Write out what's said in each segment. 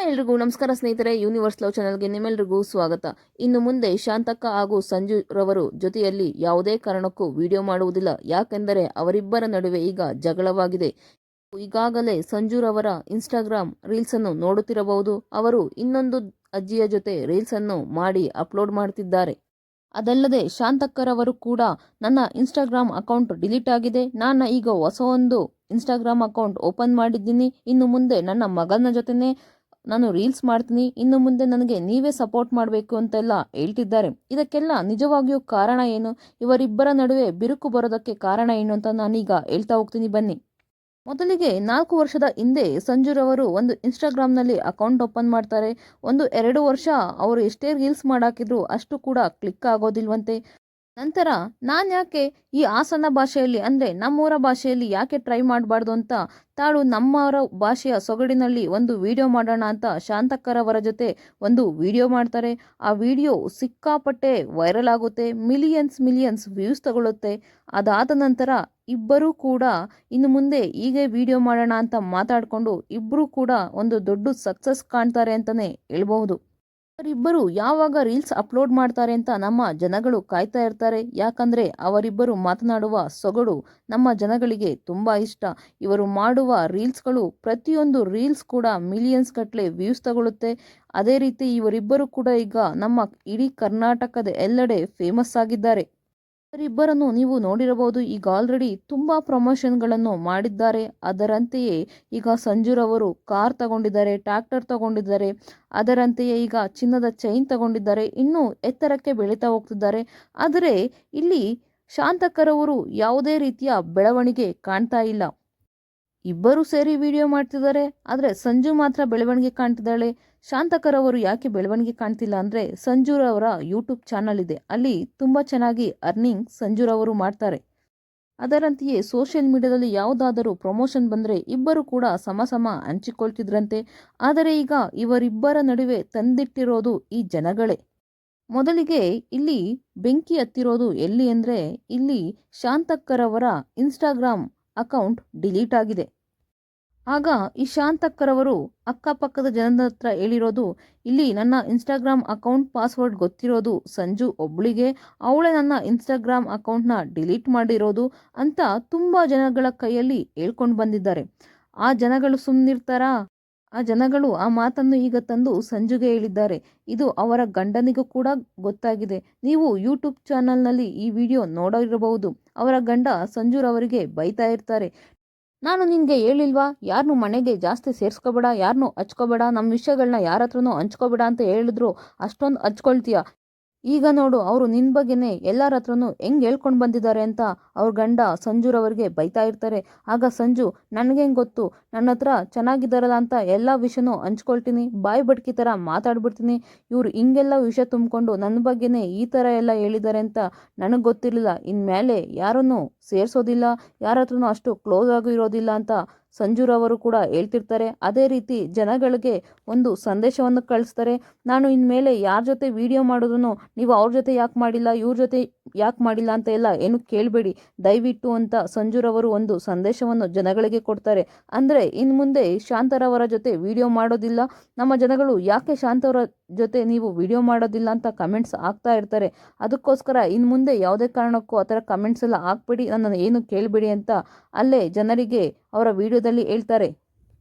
ಎಲ್ರಿಗೂ ನಮಸ್ಕಾರ ಸ್ನೇಹಿತರೆ, ಯೂನಿವರ್ಸ್ ಲವ್ ಚಾನಲ್ಗೆ ನಿಮ್ಮೆಲ್ರಿಗೂ ಸ್ವಾಗತ. ಇನ್ನು ಮುಂದೆ ಶಾಂತಕ್ಕ ಹಾಗೂ ಸಂಜು ರವರು ಜೊತೆಯಲ್ಲಿ ಯಾವುದೇ ಕಾರಣಕ್ಕೂ ವಿಡಿಯೋ ಮಾಡುವುದಿಲ್ಲ. ಯಾಕೆಂದರೆ ಅವರಿಬ್ಬರ ನಡುವೆ ಈಗ ಜಗಳವಾಗಿದೆ. ಈಗಾಗಲೇ ಸಂಜುರವರ ಇನ್ಸ್ಟಾಗ್ರಾಮ್ ರೀಲ್ಸ್ ಅನ್ನು ನೋಡುತ್ತಿರಬಹುದು. ಅವರು ಇನ್ನೊಂದು ಅಜ್ಜಿಯ ಜೊತೆ ರೀಲ್ಸ್ ಅನ್ನು ಮಾಡಿ ಅಪ್ಲೋಡ್ ಮಾಡುತ್ತಿದ್ದಾರೆ. ಅದಲ್ಲದೆ ಶಾಂತಕ್ಕರವರು ಕೂಡ ನನ್ನ ಇನ್ಸ್ಟಾಗ್ರಾಮ್ ಅಕೌಂಟ್ ಡಿಲೀಟ್ ಆಗಿದೆ, ನಾನು ಈಗ ಹೊಸವೊಂದು ಇನ್ಸ್ಟಾಗ್ರಾಮ್ ಅಕೌಂಟ್ ಓಪನ್ ಮಾಡಿದ್ದೀನಿ, ಇನ್ನು ಮುಂದೆ ನನ್ನ ಮಗನ ಜೊತೆನೇ ನಾನು ರೀಲ್ಸ್ ಮಾಡ್ತೀನಿ, ಇನ್ನು ಮುಂದೆ ನನಗೆ ನೀವೇ ಸಪೋರ್ಟ್ ಮಾಡಬೇಕು ಅಂತೆಲ್ಲ ಹೇಳ್ತಿದ್ದಾರೆ. ಇದಕ್ಕೆಲ್ಲ ನಿಜವಾಗಿಯೂ ಕಾರಣ ಏನು, ಇವರಿಬ್ಬರ ನಡುವೆ ಬಿರುಕು ಬರೋದಕ್ಕೆ ಕಾರಣ ಏನು ಅಂತ ನಾನೀಗ ಹೇಳ್ತಾ ಹೋಗ್ತೀನಿ ಬನ್ನಿ. ಮೊದಲಿಗೆ 4 ವರ್ಷದ ಹಿಂದೆ ಸಂಜುರವರು ಒಂದು ಇನ್ಸ್ಟಾಗ್ರಾಮ್ನಲ್ಲಿ ಅಕೌಂಟ್ ಓಪನ್ ಮಾಡ್ತಾರೆ. 1-2 ವರ್ಷ ಅವರು ಎಷ್ಟೇ ರೀಲ್ಸ್ ಮಾಡಾಕಿದ್ರು ಅಷ್ಟು ಕೂಡ ಕ್ಲಿಕ್ ಆಗೋದಿಲ್ವಂತೆ. ನಂತರ ನಾನು ಯಾಕೆ ಈ ಹಾಸನ ಭಾಷೆಯಲ್ಲಿ ಅಂದರೆ ನಮ್ಮೂರ ಭಾಷೆಯಲ್ಲಿ ಯಾಕೆ ಟ್ರೈ ಮಾಡಬಾರ್ದು ಅಂತ ತಾಳು ನಮ್ಮವರ ಭಾಷೆಯ ಸೊಗಡಿನಲ್ಲಿ ಒಂದು ವಿಡಿಯೋ ಮಾಡೋಣ ಅಂತ ಶಾಂತಕ್ಕರವರ ಜೊತೆ ಒಂದು ವಿಡಿಯೋ ಮಾಡ್ತಾರೆ. ಆ ವಿಡಿಯೋ ಸಿಕ್ಕಾಪಟ್ಟೆ ವೈರಲ್ ಆಗುತ್ತೆ, ಮಿಲಿಯನ್ಸ್ ವ್ಯೂಸ್ ತಗೊಳ್ಳುತ್ತೆ. ಅದಾದ ನಂತರ ಇಬ್ಬರೂ ಕೂಡ ಇನ್ನು ಮುಂದೆ ಹೀಗೆ ವಿಡಿಯೋ ಮಾಡೋಣ ಅಂತ ಮಾತಾಡಿಕೊಂಡು ಇಬ್ಬರೂ ಕೂಡ ಒಂದು ದೊಡ್ಡ ಸಕ್ಸಸ್ ಕಾಣ್ತಾರೆ ಅಂತಲೇ ಹೇಳ್ಬಹುದು. ಅವರಿಬ್ಬರು ಯಾವಾಗ ರೀಲ್ಸ್ ಅಪ್ಲೋಡ್ ಮಾಡ್ತಾರೆ ಅಂತ ನಮ್ಮ ಜನಗಳು ಕಾಯ್ತಾ ಇರ್ತಾರೆ. ಯಾಕಂದರೆ ಅವರಿಬ್ಬರು ಮಾತನಾಡುವ ಸೊಗಡು ನಮ್ಮ ಜನಗಳಿಗೆ ತುಂಬ ಇಷ್ಟ. ಇವರು ಮಾಡುವ ರೀಲ್ಸ್ಗಳು ಪ್ರತಿಯೊಂದು ರೀಲ್ಸ್ ಕೂಡ ಮಿಲಿಯನ್ಸ್ ಗಟ್ಟಲೆ ವ್ಯೂಸ್ ತಗೊಳ್ಳುತ್ತೆ. ಅದೇ ರೀತಿ ಇವರಿಬ್ಬರು ಕೂಡ ಈಗ ನಮ್ಮ ಇಡೀ ಕರ್ನಾಟಕದ ಎಲ್ಲೆಡೆ ಫೇಮಸ್ ಆಗಿದ್ದಾರೆ. ಇವರಿಬ್ಬರನ್ನು ನೀವು ನೋಡಿರಬಹುದು, ಈಗ ಆಲ್ರೆಡಿ ತುಂಬ ಪ್ರಮೋಷನ್ಗಳನ್ನು ಮಾಡಿದ್ದಾರೆ. ಅದರಂತೆಯೇ ಈಗ ಸಂಜುರವರು ಕಾರ್ ತಗೊಂಡಿದ್ದಾರೆ, ಟ್ರ್ಯಾಕ್ಟರ್ ತಗೊಂಡಿದ್ದಾರೆ. ಅದರಂತೆಯೇ ಈಗ ಚಿನ್ನದ ಚೈನ್ ತಗೊಂಡಿದ್ದಾರೆ, ಇನ್ನೂ ಎತ್ತರಕ್ಕೆ ಬೆಳೀತಾ ಹೋಗ್ತಿದ್ದಾರೆ. ಆದರೆ ಇಲ್ಲಿ ಶಾಂತಕ್ಕರವರು ಯಾವುದೇ ರೀತಿಯ ಬೆಳವಣಿಗೆ ಕಾಣ್ತಾ ಇಲ್ಲ. ಇಬ್ಬರು ಸೇರಿ ವಿಡಿಯೋ ಮಾಡ್ತಿದ್ದಾರೆ, ಆದರೆ ಸಂಜು ಮಾತ್ರ ಬೆಳವಣಿಗೆ ಕಾಣ್ತಿದ್ದಾಳೆ. ಶಾಂತಕರವರು ಯಾಕೆ ಬೆಳವಣಿಗೆ ಕಾಣ್ತಿಲ್ಲ ಅಂದರೆ ಸಂಜುರವರ ಯೂಟ್ಯೂಬ್ ಚಾನಲ್ ಇದೆ, ಅಲ್ಲಿ ತುಂಬ ಚೆನ್ನಾಗಿ ಅರ್ನಿಂಗ್ ಸಂಜುರವರು ಮಾಡ್ತಾರೆ. ಅದರಂತೆಯೇ ಸೋಷಿಯಲ್ ಮೀಡಿಯಾದಲ್ಲಿ ಯಾವುದಾದರೂ ಪ್ರಮೋಷನ್ ಬಂದರೆ ಇಬ್ಬರು ಕೂಡ ಸಮ ಹಂಚಿಕೊಳ್ತಿದ್ರಂತೆ. ಆದರೆ ಈಗ ಇವರಿಬ್ಬರ ನಡುವೆ ತಂದಿಟ್ಟಿರೋದು ಈ ಜನಗಳೇ. ಮೊದಲಿಗೆ ಇಲ್ಲಿ ಬೆಂಕಿ ಹತ್ತಿರೋದು ಎಲ್ಲಿ ಅಂದರೆ ಇಲ್ಲಿ ಶಾಂತಕ್ಕರವರ ಇನ್ಸ್ಟಾಗ್ರಾಮ್ ಅಕೌಂಟ್ ಡಿಲೀಟ್ ಆಗಿದೆ. ಆಗ ಈ ಶಾಂತಕ್ಕರವರು ಅಕ್ಕಪಕ್ಕದ ಜನದ ಹತ್ರ ಹೇಳಿರೋದು, ಇಲ್ಲಿ ನನ್ನ ಇನ್ಸ್ಟಾಗ್ರಾಮ್ ಅಕೌಂಟ್ ಪಾಸ್ವರ್ಡ್ ಗೊತ್ತಿರೋದು ಸಂಜು ಒಬ್ಳಿಗೆ, ಅವಳೇ ನನ್ನ ಇನ್ಸ್ಟಾಗ್ರಾಮ್ ಅಕೌಂಟ್ನ ಡಿಲೀಟ್ ಮಾಡಿರೋದು ಅಂತ ತುಂಬ ಜನಗಳ ಕೈಯಲ್ಲಿ ಹೇಳ್ಕೊಂಡು ಬಂದಿದ್ದಾರೆ. ಆ ಜನಗಳು ಸುಮ್ಮನಿರ್ತಾರಾ? ಆ ಜನಗಳು ಆ ಮಾತನ್ನು ಈಗ ತಂದು ಸಂಜುಗೆ ಹೇಳಿದ್ದಾರೆ. ಇದು ಅವರ ಗಂಡನಿಗೂ ಕೂಡ ಗೊತ್ತಾಗಿದೆ. ನೀವು ಯೂಟ್ಯೂಬ್ ಚಾನಲ್ನಲ್ಲಿ ಈ ವಿಡಿಯೋ ನೋಡಿರಬಹುದು. ಅವರ ಗಂಡ ಸಂಜುರವರಿಗೆ ಬೈತಾ ಇರ್ತಾರೆ, ನಾನು ನಿನಗೆ ಹೇಳಿಲ್ವಾ, ಯಾರನ್ನೂ ಮನೆಗೆ ಜಾಸ್ತಿ ಸೇರಿಸ್ಕೋಬೇಡ, ಯಾರನ್ನೂ ಹಚ್ಕೋಬೇಡ, ನಮ್ಮ ವಿಷಯಗಳನ್ನ ಯಾರ ಹತ್ರನೂ ಹಂಚ್ಕೋಬೇಡ ಅಂತ ಹೇಳಿದ್ರು ಅಷ್ಟೊಂದು ಹಚ್ಕೊಳ್ತೀಯ. ಈಗ ನೋಡು ಅವರು ನಿನ್ನ ಬಗ್ಗೆನೇ ಎಲ್ಲರ ಹತ್ರನೂ ಹೆಂಗೆ ಹೇಳ್ಕೊಂಡು ಬಂದಿದ್ದಾರೆ ಅಂತ ಅವ್ರ ಗಂಡ ಸಂಜುರವರಿಗೆ ಬೈತಾ ಇರ್ತಾರೆ. ಆಗ ಸಂಜು, ನನಗೇನು ಗೊತ್ತು, ನನ್ನ ಹತ್ರ ಚೆನ್ನಾಗಿದ್ದಾರಲ್ಲ ಅಂತ ಎಲ್ಲ ವಿಷಯನೂ ಹಂಚ್ಕೊಳ್ತೀನಿ, ಬಾಯಿ ಬಡ್ಕಿ ಥರ ಮಾತಾಡ್ಬಿಡ್ತೀನಿ. ಇವರು ಹಿಂಗೆಲ್ಲ ವಿಷಯ ತುಂಬಿಕೊಂಡು ನನ್ನ ಬಗ್ಗೆನೇ ಈ ಥರ ಎಲ್ಲ ಹೇಳಿದ್ದಾರೆ ಅಂತ ನನಗೆ ಗೊತ್ತಿರಲಿಲ್ಲ. ಇನ್ಮೇಲೆ ಯಾರನ್ನೂ ಸೇರಿಸೋದಿಲ್ಲ, ಯಾರ ಹತ್ರನೂ ಅಷ್ಟು ಕ್ಲೋಸ್ ಆಗಿ ಇರೋದಿಲ್ಲ ಅಂತ ಸಂಜುರವರು ಕೂಡ ಹೇಳ್ತಿರ್ತಾರೆ. ಅದೇ ರೀತಿ ಜನಗಳಿಗೆ ಒಂದು ಸಂದೇಶವನ್ನು ಕಳಿಸ್ತಾರೆ, ನಾನು ಇನ್ಮೇಲೆ ಯಾರ ಜೊತೆ ವಿಡಿಯೋ ಮಾಡೋದನ್ನು ನೀವು ಅವ್ರ ಜೊತೆ ಯಾಕೆ ಮಾಡಿಲ್ಲ, ಇವ್ರ ಜೊತೆ ಯಾಕೆ ಮಾಡಿಲ್ಲ ಅಂತ ಎಲ್ಲ ಏನು ಕೇಳಬೇಡಿ ದಯವಿಟ್ಟು ಅಂತ ಸಂಜುರವರು ಒಂದು ಸಂದೇಶವನ್ನು ಜನಗಳಿಗೆ ಕೊಡ್ತಾರೆ. ಅಂದರೆ ಇನ್ನು ಮುಂದೆ ಶಾಂತರವರ ಜೊತೆ ವಿಡಿಯೋ ಮಾಡೋದಿಲ್ಲ, ನಮ್ಮ ಜನಗಳು ಯಾಕೆ ಶಾಂತವರ ಜೊತೆ ನೀವು ವಿಡಿಯೋ ಮಾಡೋದಿಲ್ಲ ಅಂತ ಕಮೆಂಟ್ಸ್ ಆಗ್ತಾ ಇರ್ತಾರೆ. ಅದಕ್ಕೋಸ್ಕರ ಇನ್ನು ಮುಂದೆ ಯಾವುದೇ ಕಾರಣಕ್ಕೂ ಆ ಥರ ಕಮೆಂಟ್ಸ್ ಎಲ್ಲ ಹಾಕ್ಬೇಡಿ, ನನ್ನನ್ನು ಏನು ಕೇಳಬೇಡಿ ಅಂತ ಅಲ್ಲೇ ಜನರಿಗೆ ಅವರ ವಿಡಿಯೋದಲ್ಲಿ ಹೇಳ್ತಾರೆ.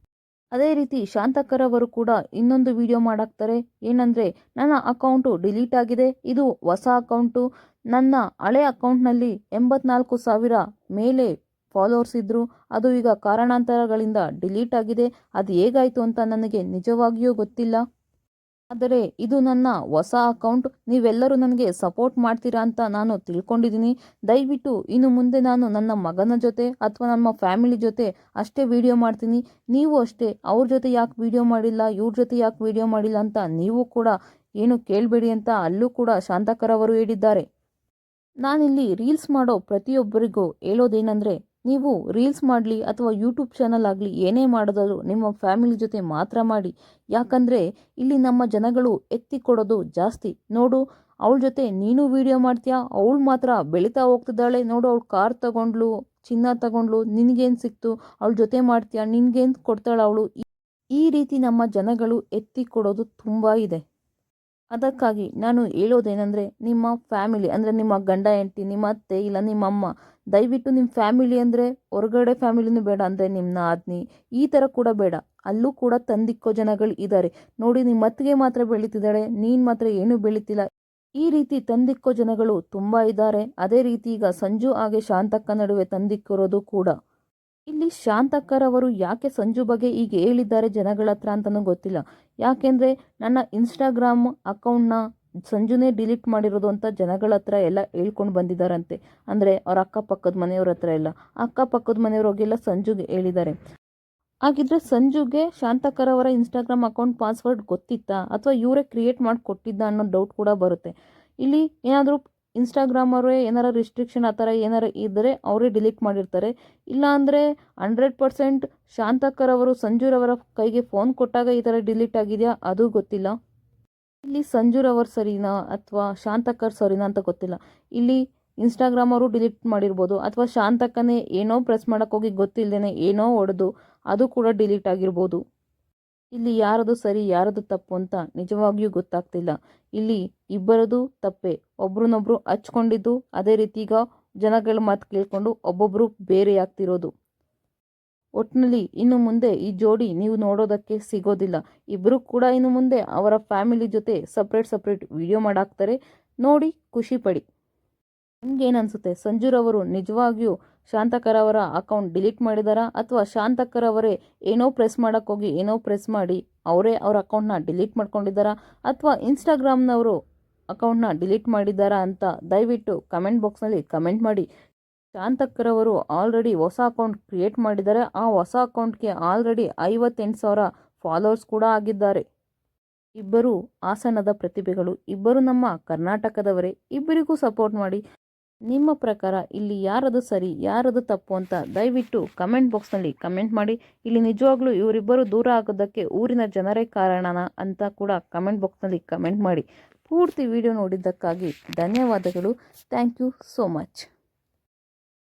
ಅದೇ ರೀತಿ ಶಾಂತಕ್ಕರವರು ಕೂಡ ಇನ್ನೊಂದು ವಿಡಿಯೋ ಮಾಡಾಕ್ತಾರೆ. ಏನಂದರೆ, ನನ್ನ ಅಕೌಂಟು ಡಿಲೀಟ್ ಆಗಿದೆ, ಇದು ಹೊಸ ಅಕೌಂಟು, ನನ್ನ ಹಳೆ ಅಕೌಂಟ್ನಲ್ಲಿ 84,000 ಮೇಲೆ ಫಾಲೋವರ್ಸ್ ಇದ್ದರು, ಅದು ಈಗ ಕಾರಣಾಂತರಗಳಿಂದ ಡಿಲೀಟ್ ಆಗಿದೆ. ಅದು ಹೇಗಾಯಿತು ಅಂತ ನನಗೆ ನಿಜವಾಗಿಯೂ ಗೊತ್ತಿಲ್ಲ, ಆದರೆ ಇದು ನನ್ನ ಹೊಸ ಅಕೌಂಟ್, ನೀವೆಲ್ಲರೂ ನನಗೆ ಸಪೋರ್ಟ್ ಮಾಡ್ತೀರಾ ಅಂತ ನಾನು ತಿಳ್ಕೊಂಡಿದ್ದೀನಿ. ದಯವಿಟ್ಟು ಇನ್ನು ಮುಂದೆ ನಾನು ನನ್ನ ಮಗನ ಜೊತೆ ಅಥವಾ ನಮ್ಮ ಫ್ಯಾಮಿಲಿ ಜೊತೆ ಅಷ್ಟೇ ವಿಡಿಯೋ ಮಾಡ್ತೀನಿ, ನೀವು ಅಷ್ಟೇ ಅವ್ರ ಜೊತೆ ಯಾಕೆ ವಿಡಿಯೋ ಮಾಡಿಲ್ಲ, ಇವ್ರ ಜೊತೆ ಯಾಕೆ ವಿಡಿಯೋ ಮಾಡಿಲ್ಲ ಅಂತ ನೀವು ಕೂಡ ಏನು ಕೇಳಬೇಡಿ ಅಂತ ಅಲ್ಲೂ ಕೂಡ ಶಾಂತಕರವರು ಹೇಳಿದ್ದಾರೆ. ನಾನಿಲ್ಲಿ ರೀಲ್ಸ್ ಮಾಡೋ ಪ್ರತಿಯೊಬ್ಬರಿಗೂ ಹೇಳೋದೇನೆಂದರೆ, ನೀವು ರೀಲ್ಸ್ ಮಾಡಲಿ ಅಥವಾ ಯೂಟ್ಯೂಬ್ ಚಾನಲ್ ಆಗಲಿ ಏನೇ ಮಾಡೋದಾದರೂ ನಿಮ್ಮ ಫ್ಯಾಮಿಲಿ ಜೊತೆ ಮಾತ್ರ ಮಾಡಿ. ಯಾಕಂದರೆ ಇಲ್ಲಿ ನಮ್ಮ ಜನಗಳು ಎತ್ತಿ ಕೊಡೋದು ಜಾಸ್ತಿ. ನೋಡು, ಅವಳ ಜೊತೆ ನೀನು ವಿಡಿಯೋ ಮಾಡ್ತೀಯಾ, ಅವಳು ಮಾತ್ರ ಬೆಳೀತಾ ಹೋಗ್ತಿದ್ದಾಳೆ, ನೋಡು ಅವಳು ಕಾರ್ ತಗೊಂಡ್ಲು, ಚಿನ್ನ ತಗೊಂಡ್ಲು, ನಿನಗೇನು ಸಿಕ್ತು, ಅವಳ ಜೊತೆ ಮಾಡ್ತೀಯಾ, ನಿನಗೇನು ಕೊಡ್ತಾಳೆ ಅವಳು. ಈ ರೀತಿ ನಮ್ಮ ಜನಗಳು ಎತ್ತಿ ಕೊಡೋದು ತುಂಬ ಇದೆ. ಅದಕ್ಕಾಗಿ ನಾನು ಹೇಳೋದೇನೆಂದರೆ, ನಿಮ್ಮ ಫ್ಯಾಮಿಲಿ ಅಂದರೆ ನಿಮ್ಮ ಗಂಡ ಹೆಂಡತಿ, ನಿಮ್ಮ ಅತ್ತೆ ಇಲ್ಲ ನಿಮ್ಮಮ್ಮ, ದಯವಿಟ್ಟು ನಿಮ್ಮ ಫ್ಯಾಮಿಲಿ ಅಂದರೆ ಹೊರಗಡೆ ಫ್ಯಾಮಿಲಿನೂ ಬೇಡ, ಅಂದರೆ ನಿಮ್ಮ ನಾದಿನಿ ಈ ಥರ ಕೂಡ ಬೇಡ. ಅಲ್ಲೂ ಕೂಡ ತಂದಿಕ್ಕೋ ಜನಗಳು ಇದ್ದಾರೆ. ನೋಡಿ, ನಿಮ್ಮ ಅತ್ತಿಗೆ ಮಾತ್ರ ಬೆಳೀತಿದ್ದಾಳೆ, ನೀನು ಮಾತ್ರ ಏನೂ ಬೆಳೀತಿಲ್ಲ. ಈ ರೀತಿ ತಂದಿಕ್ಕೋ ಜನಗಳು ತುಂಬ ಇದ್ದಾರೆ. ಅದೇ ರೀತಿ ಈಗ ಸಂಜು ಹಾಗೆ ಶಾಂತಕ್ಕ ನಡುವೆ ತಂದಿಕ್ಕಿರೋದು ಕೂಡ. ಇಲ್ಲಿ ಶಾಂತಕ್ಕರವರು ಯಾಕೆ ಸಂಜು ಬಗ್ಗೆ ಹೀಗೆ ಹೇಳಿದ್ದಾರೆ ಜನಗಳ ಹತ್ರ ಅಂತಲೂ ಗೊತ್ತಿಲ್ಲ. ಯಾಕೆಂದರೆ ನನ್ನ ಇನ್ಸ್ಟಾಗ್ರಾಮ್ ಅಕೌಂಟ್ನ ಸಂಜುನೇ ಡಿಲೀಟ್ ಮಾಡಿರೋದು ಅಂತ ಜನಗಳ ಹತ್ರ ಎಲ್ಲ ಹೇಳ್ಕೊಂಡು ಬಂದಿದ್ದಾರಂತೆ. ಅಂದರೆ ಅವ್ರ ಅಕ್ಕಪಕ್ಕದ ಮನೆಯವ್ರ ಹತ್ರ ಎಲ್ಲ, ಅಕ್ಕಪಕ್ಕದ ಮನೆಯವ್ರಿಗೆಲ್ಲ ಸಂಜುಗೆ ಹೇಳಿದ್ದಾರೆ. ಹಾಗಿದ್ರೆ ಸಂಜುಗೆ ಶಾಂತಕ್ಕರವರ ಇನ್ಸ್ಟಾಗ್ರಾಮ್ ಅಕೌಂಟ್ ಪಾಸ್ವರ್ಡ್ ಗೊತ್ತಿತ್ತಾ, ಅಥವಾ ಇವರೇ ಕ್ರಿಯೇಟ್ ಮಾಡಿ ಕೊಟ್ಟಿದ್ದ ಅನ್ನೋ ಡೌಟ್ ಕೂಡ ಬರುತ್ತೆ. ಇಲ್ಲಿ ಏನಾದರೂ ಇನ್ಸ್ಟಾಗ್ರಾಮ್ ಅವರೇ ಏನಾರ ರಿಸ್ಟ್ರಿಕ್ಷನ್ ಆ ಥರ ಏನಾರು ಇದ್ದರೆ ಅವರೇ ಡಿಲೀಟ್ ಮಾಡಿರ್ತಾರೆ. ಇಲ್ಲ ಅಂದರೆ 100% ಶಾಂತಕ್ಕರವರು ಸಂಜುರವರ ಕೈಗೆ ಫೋನ್ ಕೊಟ್ಟಾಗ ಈ ಥರ ಡಿಲೀಟ್ ಆಗಿದೆಯಾ ಅದು ಗೊತ್ತಿಲ್ಲ. ಇಲ್ಲಿ ಸಂಜುರವರು ಸರಿನಾ ಅಥವಾ ಶಾಂತಕ್ಕರ್ ಸರಿನಾ ಅಂತ ಗೊತ್ತಿಲ್ಲ. ಇಲ್ಲಿ ಇನ್ಸ್ಟಾಗ್ರಾಮ್ ಅವರು ಡಿಲೀಟ್ ಮಾಡಿರ್ಬೋದು, ಅಥವಾ ಶಾಂತಕ್ಕನೇ ಏನೋ ಪ್ರೆಸ್ ಮಾಡೋಕ್ಕೋಗಿ ಗೊತ್ತಿಲ್ಲದೇ ಏನೋ ಹೊಡೆದು ಅದು ಕೂಡ ಡಿಲೀಟ್ ಆಗಿರ್ಬೋದು. ಇಲ್ಲಿ ಯಾರದು ಸರಿ ಯಾರದು ತಪ್ಪು ಅಂತ ನಿಜವಾಗಿಯೂ ಗೊತ್ತಾಗ್ತಿಲ್ಲ. ಇಲ್ಲಿ ಇಬ್ಬರದು ತಪ್ಪೆ, ಒಬ್ರನ್ನೊಬ್ರು ಹಚ್ಕೊಂಡಿದ್ದು, ಅದೇ ರೀತಿ ಈಗ ಜನಗಳ ಮಾತು ಕೇಳಿಕೊಂಡು ಒಬ್ಬೊಬ್ಬರು ಬೇರೆ ಆಗ್ತಿರೋದು. ಒಟ್ಟಿನಲ್ಲಿ ಇನ್ನು ಮುಂದೆ ಈ ಜೋಡಿ ನೀವು ನೋಡೋದಕ್ಕೆ ಸಿಗೋದಿಲ್ಲ. ಇಬ್ಬರು ಕೂಡ ಇನ್ನು ಮುಂದೆ ಅವರ ಫ್ಯಾಮಿಲಿ ಜೊತೆ ಸಪ್ರೇಟ್ ವಿಡಿಯೋ ಮಾಡಾಕ್ತಾರೆ. ನೋಡಿ ಖುಷಿ ಪಡಿ. ನಿಮ್ಗೇನು ಅನಿಸುತ್ತೆ? ಸಂಜುರವರು ನಿಜವಾಗಿಯೂ ಶಾಂತಕ್ಕರವರ ಅಕೌಂಟ್ ಡಿಲೀಟ್ ಮಾಡಿದಾರಾ, ಅಥವಾ ಶಾಂತಕ್ಕರವರೇ ಏನೋ ಪ್ರೆಸ್ ಮಾಡೋಕ್ಕೋಗಿ ಏನೋ ಪ್ರೆಸ್ ಮಾಡಿ ಅವರೇ ಅವ್ರ ಅಕೌಂಟ್ನ ಡಿಲೀಟ್ ಮಾಡ್ಕೊಂಡಿದ್ದಾರಾ, ಅಥವಾ ಇನ್ಸ್ಟಾಗ್ರಾಮ್ನವರು ಅಕೌಂಟ್ನ ಡಿಲೀಟ್ ಮಾಡಿದ್ದಾರಾ ಅಂತ ದಯವಿಟ್ಟು ಕಮೆಂಟ್ ಬಾಕ್ಸ್ನಲ್ಲಿ ಕಮೆಂಟ್ ಮಾಡಿ. ಶಾಂತಕ್ಕರವರು ಆಲ್ರೆಡಿ ಹೊಸ ಅಕೌಂಟ್ ಕ್ರಿಯೇಟ್ ಮಾಡಿದ್ದಾರೆ. ಆ ಹೊಸ ಅಕೌಂಟ್ಗೆ ಆಲ್ರೆಡಿ 58,000 ಫಾಲೋವರ್ಸ್ ಕೂಡ ಆಗಿದ್ದಾರೆ. ಇಬ್ಬರು ಹಾಸನದ ಪ್ರತಿಭೆಗಳು, ಇಬ್ಬರು ನಮ್ಮ ಕರ್ನಾಟಕದವರೇ. ಇಬ್ಬರಿಗೂ ಸಪೋರ್ಟ್ ಮಾಡಿ. ನಿಮ್ಮ ಪ್ರಕಾರ ಇಲ್ಲಿ ಯಾರದು ಸರಿ ಯಾರದು ತಪ್ಪು ಅಂತ ದಯವಿಟ್ಟು ಕಮೆಂಟ್ ಬಾಕ್ಸ್ನಲ್ಲಿ ಕಮೆಂಟ್ ಮಾಡಿ. ಇಲ್ಲಿ ನಿಜವಾಗ್ಲೂ ಇವರಿಬ್ಬರು ದೂರ ಆಗೋದಕ್ಕೆ ಊರಿನ ಜನರೇ ಕಾರಣನಾ ಅಂತ ಕೂಡ ಕಮೆಂಟ್ ಬಾಕ್ಸ್ನಲ್ಲಿ ಕಮೆಂಟ್ ಮಾಡಿ. ಪೂರ್ತಿ ವಿಡಿಯೋ ನೋಡಿದ್ದಕ್ಕಾಗಿ ಧನ್ಯವಾದಗಳು. Thank you so much.